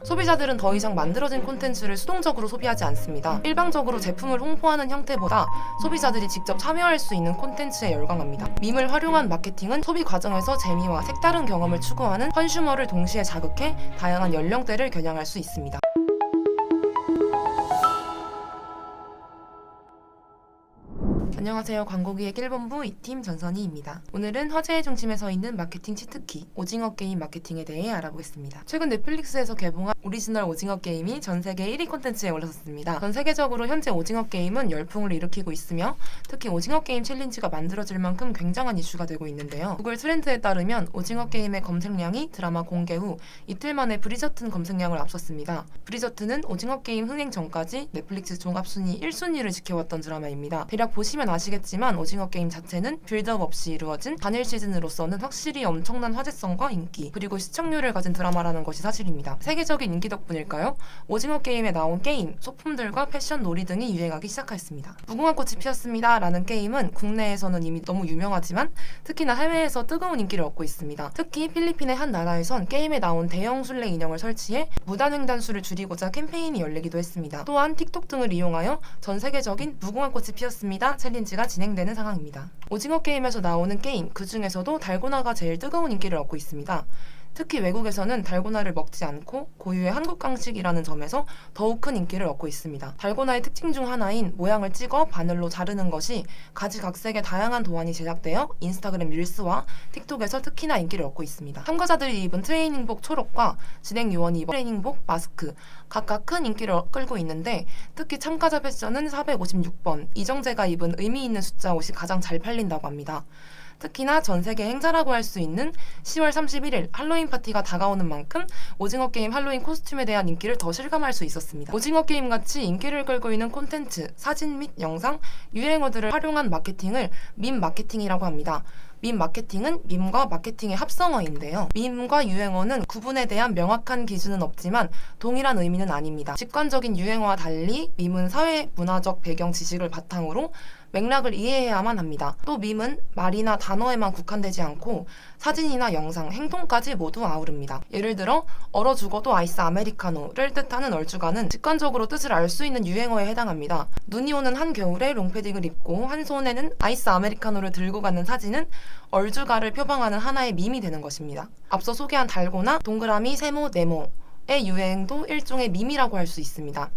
소비자들은 더 이상 만들어진 콘텐츠를 수동적으로 소비하지 않습니다. 일방적으로 제품을 홍보하는 형태보다 소비자들이 직접 참여할 수 있는 콘텐츠에 열광합니다. 밈을 활용한 마케팅은 소비 과정에서 재미와 색다른 경험을 추구하는 컨슈머를 동시에 자극해 다양한 연령대를 겨냥할 수 있습니다. 안녕하세요. 광고기획 1본부 2팀 전선희입니다. 오늘은 화제의 중심에 서 있는 마케팅 치트키, 오징어 게임 마케팅에 대해 알아보겠습니다. 최근 넷플릭스에서 개봉한 오리지널 오징어 게임이 전 세계 1위 콘텐츠에 올라섰습니다. 전 세계적으로 현재 오징어 게임은 열풍을 일으키고 있으며 특히 오징어 게임 챌린지가 만들어질 만큼 굉장한 이슈가 되고 있는데요. 구글 트렌드에 따르면 오징어 게임의 검색량이 드라마 공개 후 이틀 만에 브리저튼 검색량을 앞섰습니다. 브리저튼은 오징어 게임 흥행 전까지 넷플릭스 종합순위 1순위를 지켜왔던 드라마입니다. 대략 보시면 아시겠지만 오징어 게임 자체는 빌드업 없이 이루어진 단일 시즌으로서는 확실히 엄청난 화제성과 인기, 그리고 시청률을 가진 드라마라는 것이 사실입니다. 세계적인 인기 덕분일까요? 오징어 게임에 나온 게임, 소품들과 패션, 놀이 등이 유행하기 시작했습니다. 무궁화 꽃이 피었습니다 라는 게임은 국내에서는 이미 너무 유명하지만 특히나 해외에서 뜨거운 인기를 얻고 있습니다. 특히 필리핀의 한 나라에선 게임에 나온 대형 술래 인형을 설치해 무단 횡단수를 줄이고자 캠페인이 열리기도 했습니다. 또한 틱톡 등을 이용하여 전 세계적인 무궁화 꽃이 피었습니다 챌린지가 진행되는 상황입니다. 오징어 게임에서 나오는 게임, 그 중에서도 달고나가 제일 뜨거운 인기를 얻고 있습니다. 특히 외국에서는 달고나를 먹지 않고 고유의 한국 강식이라는 점에서 더욱 큰 인기를 얻고 있습니다. 달고나의 특징 중 하나인 모양을 찍어 바늘로 자르는 것이 가지각색의 다양한 도안이 제작되어 인스타그램 릴스와 틱톡에서 특히나 인기를 얻고 있습니다. 참가자들이 입은 트레이닝복 초록과 진행 요원이 입은 트레이닝복 마스크, 각각 큰 인기를 끌고 있는데 특히 참가자 패션은 456번, 이정재가 입은 의미 있는 숫자 옷이 가장 잘 팔린다고 합니다. 특히나 전 세계 행사라고 할 수 있는 10월 31일 할로윈 파티가 다가오는 만큼 오징어 게임 할로윈 코스튬에 대한 인기를 더 실감할 수 있었습니다. 오징어 게임 같이 인기를 끌고 있는 콘텐츠, 사진 및 영상, 유행어들을 활용한 마케팅을 밈 마케팅이라고 합니다. 밈 마케팅은 밈과 마케팅의 합성어인데요. 밈과 유행어는 구분에 대한 명확한 기준은 없지만 동일한 의미는 아닙니다. 직관적인 유행어와 달리 밈은 사회 문화적 배경 지식을 바탕으로 맥락을 이해해야만 합니다. 또 밈은 말이나 단어에만 국한되지 않고 사진이나 영상, 행동까지 모두 아우릅니다. 예를 들어 얼어 죽어도 아이스 아메리카노를 뜻하는 얼주가는 직관적으로 뜻을 알 수 있는 유행어에 해당합니다. 눈이 오는 한겨울에 롱패딩을 입고 한 손에는 아이스 아메리카노를 들고 가는 사진은 얼주가를 표방하는 하나의 밈이 되는 것입니다. 앞서 소개한 달고나, 동그라미, 세모, 네모의 유행도 일종의 밈이라고 할 수 있습니다.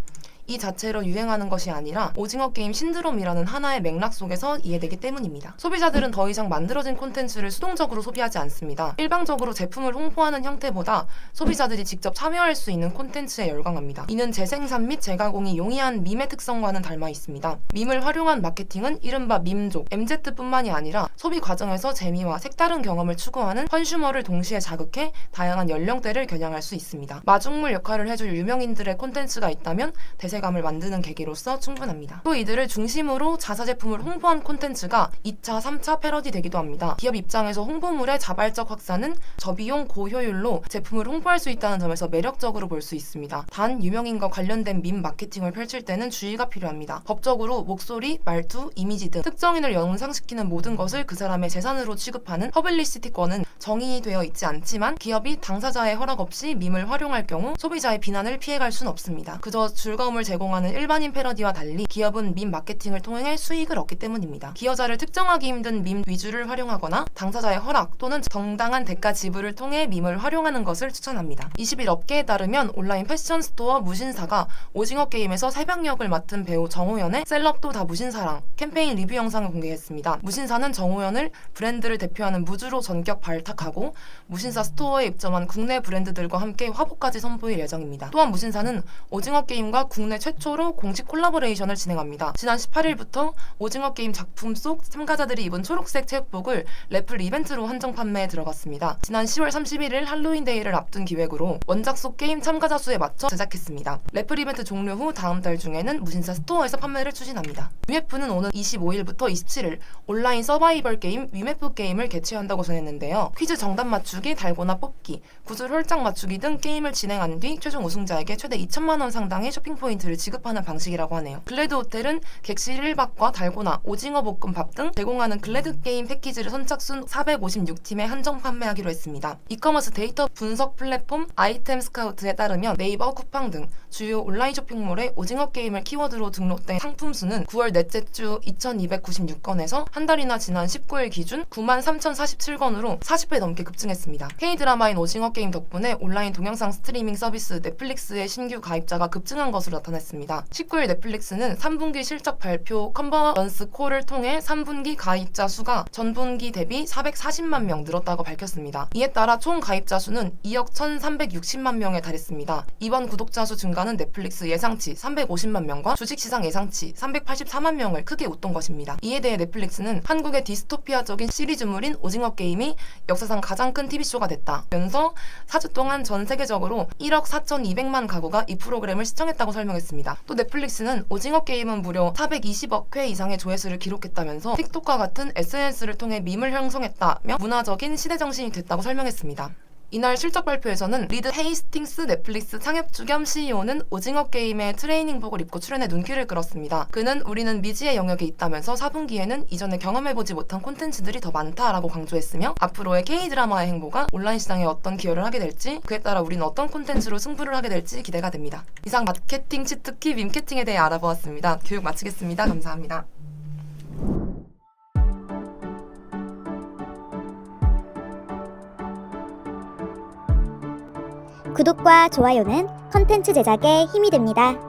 이 자체로 유행하는 것이 아니라 오징어 게임 신드롬이라는 하나의 맥락 속에서 이해되기 때문입니다. 소비자들은 더 이상 만들어진 콘텐츠를 수동적으로 소비하지 않습니다. 일방적으로 제품을 홍보하는 형태보다 소비자들이 직접 참여할 수 있는 콘텐츠에 열광합니다. 이는 재생산 및 재가공이 용이한 밈의 특성과는 닮아 있습니다. 밈을 활용한 마케팅은 이른바 밈족, MZ뿐만이 아니라 소비 과정에서 재미와 색다른 경험을 추구하는 컨슈머를 동시에 자극해 다양한 연령대를 겨냥할 수 있습니다. 마중물 역할을 해줄 유명인들의 콘텐츠가 있다면 감을 만드는 계기로서 충분합니다. 또 이들을 중심으로 자사 제품을 홍보한 콘텐츠가 2차, 3차 패러디 되기도 합니다. 기업 입장에서 홍보물의 자발적 확산은 저비용 고효율로 제품을 홍보할 수 있다는 점에서 매력적으로 볼 수 있습니다. 단 유명인과 관련된 밈 마케팅을 펼칠 때는 주의가 필요합니다. 법적으로 목소리, 말투, 이미지 등 특정인을 연상시키는 모든 것을 그 사람의 재산으로 취급하는 퍼블리시티권은 정의되어 있지 않지만 기업이 당사자의 허락 없이 밈을 활용할 경우 소비자의 비난을 피해갈 순 없습니다. 그저 즐거움을 제공하는 일반인 패러디와 달리 기업은 밈 마케팅을 통해 수익을 얻기 때문입니다. 기여자를 특정하기 힘든 밈 위주를 활용하거나 당사자의 허락 또는 정당한 대가 지불을 통해 밈을 활용하는 것을 추천합니다. 20일 업계에 따르면 온라인 패션 스토어 무신사가 오징어 게임에서 새벽 역을 맡은 배우 정호연의 셀럽도 다 무신사랑 캠페인 리뷰 영상을 공개했습니다. 무신사는 정호연을 브랜드를 대표하는 무주로 전격 발탁하고 무신사 스토어에 입점한 국내 브랜드들과 함께 화보까지 선보일 예정입니다. 또한 무신사는 오징어 게임과 국내 최초로 공식 콜라보레이션을 진행합니다. 지난 18일부터 오징어 게임 작품 속 참가자들이 입은 초록색 체육복을 래플 이벤트로 한정 판매에 들어갔습니다. 지난 10월 31일 할로윈 데이를 앞둔 기획으로 원작 속 게임 참가자 수에 맞춰 제작했습니다. 래플 이벤트 종료 후 다음 달 중에는 무신사 스토어에서 판매를 추진합니다. 위메프는 오는 25일부터 27일 온라인 서바이벌 게임 위메프 게임을 개최한다고 전했는데요. 퀴즈 퀴즈 정답 맞추기, 달고나 뽑기, 구슬 홀짝 맞추기 등 게임을 진행한 뒤 최종 우승자에게 최대 2천만 원 상당의 쇼핑 포인트를 지급하는 방식이라고 하네요. 글래드 호텔은 객실 1박과 달고나, 오징어 볶음밥 등 제공하는 글래드 게임 패키지를 선착순 456팀에 한정 판매하기로 했습니다. 이커머스 데이터 분석 플랫폼 아이템 스카우트에 따르면 네이버, 쿠팡 등 주요 온라인 쇼핑몰에 오징어 게임을 키워드로 등록된 상품 수는 9월 넷째 주 2296건에서 한 달이나 지난 19일 기준 93,047건으로 40배 넘게 급증했습니다. K-드라마인 오징어 게임 덕분에 온라인 동영상 스트리밍 서비스 넷플릭스의 신규 가입자가 급증한 것으로 나타났습니다. 19일 넷플릭스는 3분기 실적 발표 컨버런스 콜을 통해 3분기 가입자 수가 전분기 대비 440만 명 늘었다고 밝혔습니다. 이에 따라 총 가입자 수는 2억 1,360만 명에 달했습니다. 이번 구독자 수 증가는 넷플릭스 예상치 350만 명과 주식시장 예상치 384만 명을 크게 웃돈 것입니다. 이에 대해 넷플릭스는 한국의 디스토피아적인 시리즈물인 오징어 게임이 역사상 가장 큰 TV쇼가 됐다면서 4주 동안 전 세계적으로 1억 4,200만 가구가 이 프로그램을 시청했다고 설명했습니다. 또 넷플릭스는 오징어 게임은 무려 420억 회 이상의 조회수를 기록했다면서 틱톡과 같은 SNS를 통해 밈을 형성했다며 문화적인 시대정신이 됐다고 설명했습니다. 이날 실적 발표에서는 리드 헤이스팅스 넷플릭스 창업주 겸 CEO는 오징어 게임의 트레이닝복을 입고 출연해 눈길을 끌었습니다. 그는 우리는 미지의 영역에 있다면서 4분기에는 이전에 경험해보지 못한 콘텐츠들이 더 많다라고 강조했으며 앞으로의 K-드라마의 행보가 온라인 시장에 어떤 기여를 하게 될지 그에 따라 우리는 어떤 콘텐츠로 승부를 하게 될지 기대가 됩니다. 이상 마케팅 치트키 밈캐팅에 대해 알아보았습니다. 교육 마치겠습니다. 감사합니다. 구독과 좋아요는 컨텐츠 제작에 힘이 됩니다.